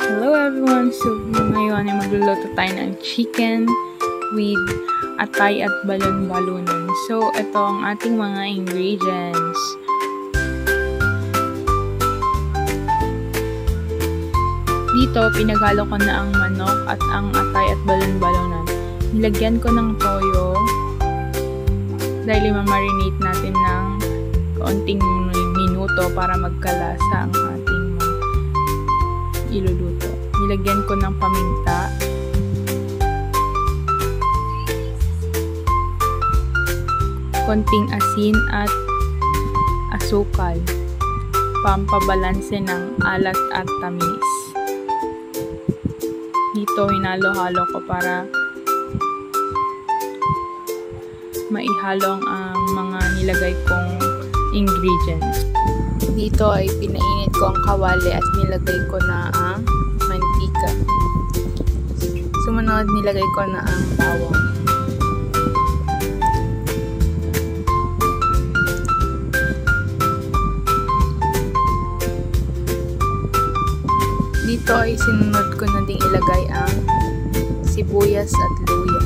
Hello everyone! So ngayon ay magluluto tayo ng chicken with atay at balon-balonan. So ito ang ating mga ingredients. Dito pinaghalo ko na ang manok at ang atay at balon-balonan. Nilagyan ko ng toyo dahil mamarinate natin ng kaunting minuto para magkalasa ang ating iluluto. Nilagyan ko ng paminta, konting asin at asukal, pampabalanse ng alat at tamis. Dito hinalo-halo ko para maihalo ang mga nilagay kong ingredients. Dito ay pinainit ko ang kawali at nilagay ko na ang mantika. Sumunod, nilagay ko na ang bawang. Dito ay sinunod ko na ding ilagay ang sibuyas at luya.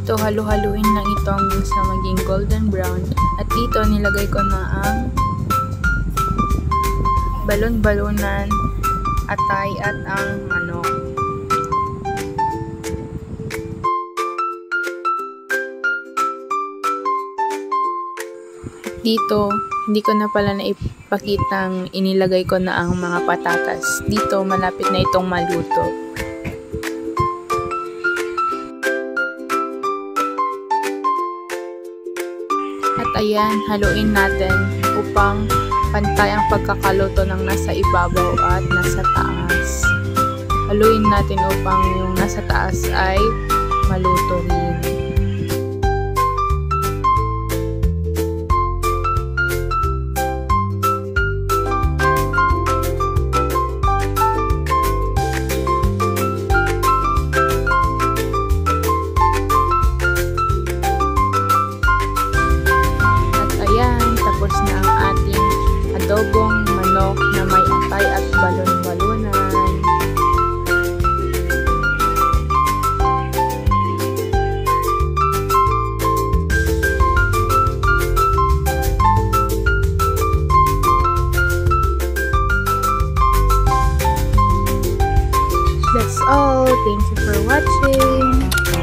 Dito halu-haluin lang ito hanggang sa maging golden brown. At dito nilagay ko na ang balon-balonan, atay at ang manok. Dito, hindi ko na pala naipakitang inilagay ko na ang mga patatas. Dito, malapit na itong maluto. At ayan, haluin natin upang pantay ang pagkakaluto ng nasa ibabaw at nasa taas. Haluin natin upang yung nasa taas ay maluto rin. Tapos na ang ating adobong manok na may atay at balon-balonan. That's all. Thank you for watching.